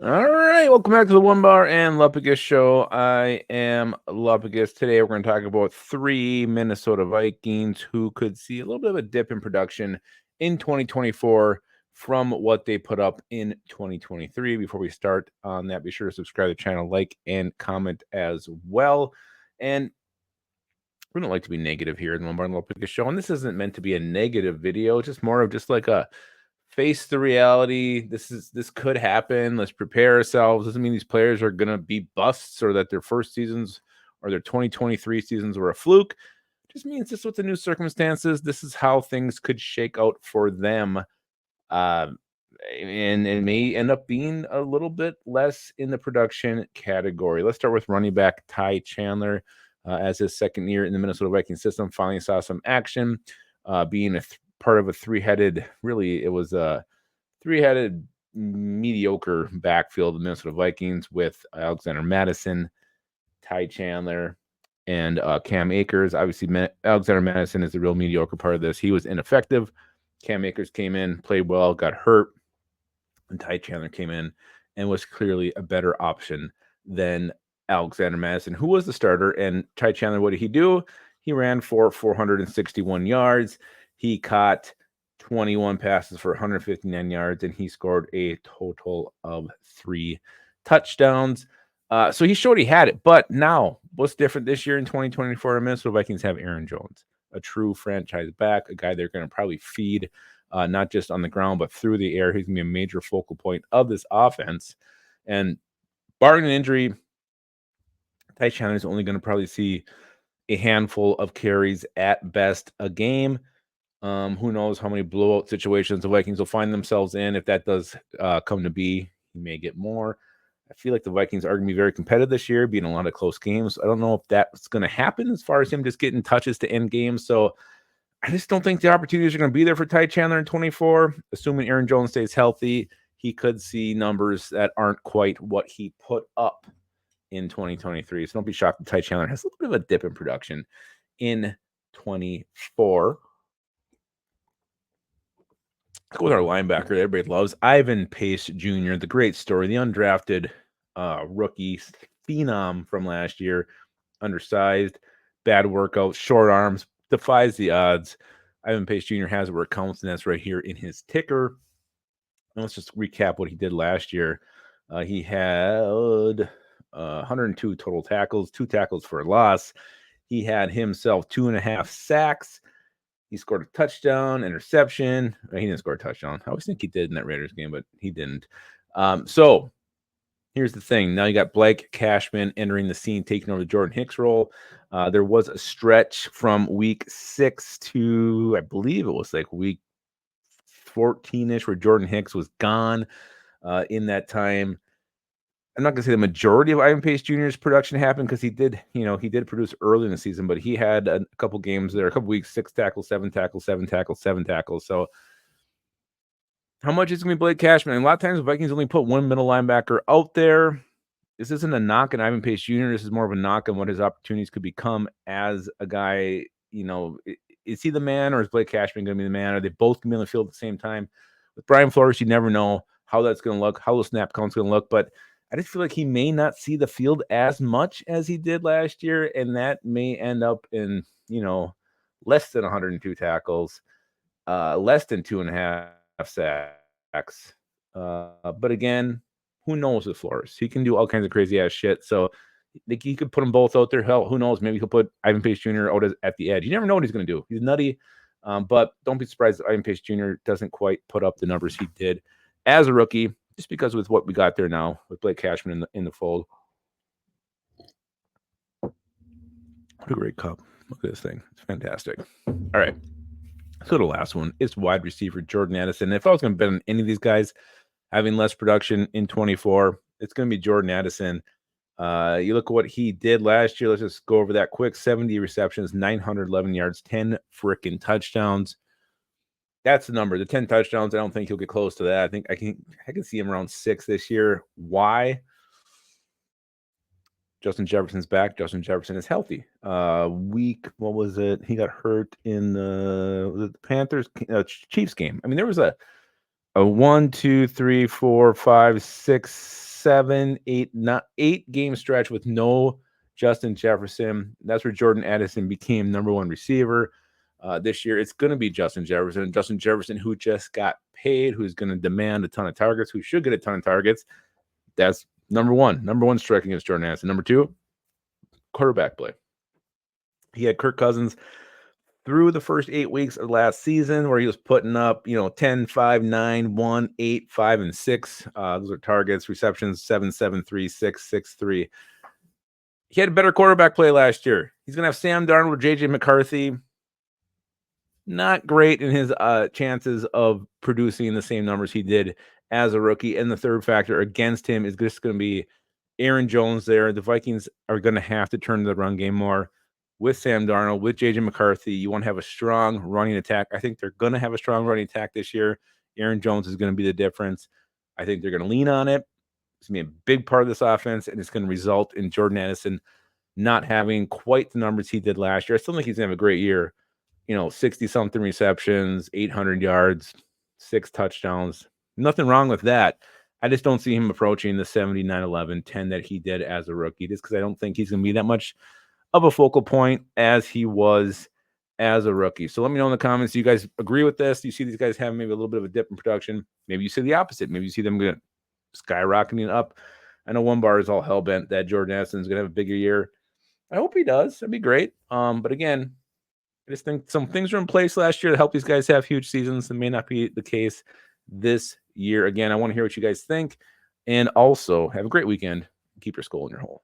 All right, welcome back to the Onebar and Lupagus show. I am Lupagus. Today we're going to talk about three Minnesota Vikings who could see a little bit of a dip in production in 2024 from what they put up in 2023. Before we start on that, be sure to subscribe to the channel, like, and comment as well. And we don't like to be negative here in the Onebar and Lupagus show, and this isn't meant to be a negative video. It's just more of just like a face the reality. This could happen. Let's prepare ourselves. Doesn't mean these players are gonna be busts or that their first seasons or their 2023 seasons were a fluke. Just means just with the new circumstances, this is how things could shake out for them. Uh, and it may end up being a little bit less in the production category. Let's start with running back Ty Chandler. As his second year in the Minnesota Vikings system, finally saw some action, being part of a three-headed, really, it was a three-headed mediocre backfield of the Minnesota Vikings with Alexander Mattison, Ty Chandler, and Cam Akers. Obviously, Alexander Mattison is the real mediocre part of this. He was ineffective. Cam Akers came in, played well, got hurt, and Ty Chandler came in and was clearly a better option than Alexander Mattison, who was the starter. And Ty Chandler, what did he do? He ran for 461 yards. He caught 21 passes for 159 yards, and he scored a total of 3 touchdowns. So he showed he had it. But now, what's different this year in 2024? The Minnesota Vikings have Aaron Jones, a true franchise back, a guy they're going to probably feed not just on the ground, but through the air. He's going to be a major focal point of this offense. And barring an injury, Ty Chandler is only going to probably see a handful of carries at best a game. Who knows how many blowout situations the Vikings will find themselves in. If that does come to be, he may get more. I feel like the Vikings are going to be very competitive this year, being a lot of close games. I don't know if that's going to happen as far as him just getting touches to end games. So I just don't think the opportunities are going to be there for Ty Chandler in 24. Assuming Aaron Jones stays healthy, he could see numbers that aren't quite what he put up in 2023. So don't be shocked that Ty Chandler has a little bit of a dip in production in 24. Let's go with our linebacker that everybody loves, Ivan Pace Jr., the great story, the undrafted rookie phenom from last year, undersized, bad workout, short arms, defies the odds. Ivan Pace Jr. has it where it counts, and that's right here in his ticker. And let's just recap what he did last year. He had 102 total tackles, 2 tackles for a loss. He had himself 2.5 sacks. He scored a touchdown, interception. He didn't score a touchdown. I always think he did in that Raiders game, but he didn't. So here's the thing. Now you got Blake Cashman entering the scene, taking over the Jordan Hicks role. There was a stretch from week 6 to, I believe it was like week 14-ish, where Jordan Hicks was gone. In that time, I'm not going to say the majority of Ivan Pace Jr.'s production happened because he did produce early in the season, but he had a couple games there, a couple weeks, 6 tackles, 7 tackles, 7 tackles, 7 tackles. So how much is going to be Blake Cashman? And a lot of times the Vikings only put one middle linebacker out there. This isn't a knock on Ivan Pace Jr. This is more of a knock on what his opportunities could become as a guy. Is he the man, or is Blake Cashman going to be the man? Are they both going to be on the field at the same time? With Brian Flores, you never know how that's going to look, how the snap count's going to look, but I just feel like he may not see the field as much as he did last year, and that may end up in, less than 102 tackles, less than 2.5 sacks. But again, who knows with Flores? He can do all kinds of crazy ass shit. So he could put them both out there. Hell, who knows? Maybe he'll put Ivan Pace Jr. out at the edge. You never know what he's going to do. He's nutty. But don't be surprised if Ivan Pace Jr. doesn't quite put up the numbers he did as a rookie, just because with what we got there now with Blake Cashman in the fold. What a great cup. Look at this thing. It's fantastic. All right. So the last one is wide receiver Jordan Addison. If I was going to bet on any of these guys having less production in 24, it's going to be Jordan Addison. You look at what he did last year. Let's just go over that quick. 70 receptions, 911 yards, 10 freaking touchdowns. That's the number. The 10 touchdowns, I don't think he'll get close to that. I think I can see him around 6 this year. Why? Justin Jefferson's back. Justin Jefferson is healthy. Week, what was it? He got hurt in the Panthers Chiefs game. I mean, there was a 1, 2, 3, 4, 5, 6, 8 game stretch with no Justin Jefferson. That's where Jordan Addison became number one receiver. This year, it's going to be Justin Jefferson. Justin Jefferson, who just got paid, who's going to demand a ton of targets, who should get a ton of targets. That's number one. Number one strike against Jordan Addison. Number two, quarterback play. He had Kirk Cousins through the first 8 weeks of last season, where he was putting up, 10, 5, 9, 1, 8, 5, and 6. Those are targets, receptions, 7, 7, 3, 6, 6, 3. He had a better quarterback play last year. He's going to have Sam Darnold or J.J. McCarthy. Not great in his chances of producing the same numbers he did as a rookie. And the third factor against him is just going to be Aaron Jones there. The Vikings are going to have to turn to the run game more with Sam Darnold, with J.J. McCarthy. You want to have a strong running attack. I think they're going to have a strong running attack this year. Aaron Jones is going to be the difference. I think they're going to lean on it. It's going to be a big part of this offense, and it's going to result in Jordan Addison not having quite the numbers he did last year. I still think he's going to have a great year. 60-something receptions, 800 yards, 6 touchdowns. Nothing wrong with that. I just don't see him approaching the 79, 11, 10 that he did as a rookie, just because I don't think he's going to be that much of a focal point as he was as a rookie. So let me know in the comments, do you guys agree with this? Do you see these guys having maybe a little bit of a dip in production? Maybe you see the opposite. Maybe you see them skyrocketing up. I know Onebar is all hell-bent that Jordan Addison is going to have a bigger year. I hope he does. That'd be great. But again, I just think some things were in place last year to help these guys have huge seasons. It may not be the case this year. Again, I want to hear what you guys think. And also, have a great weekend. Keep your skull in your hole.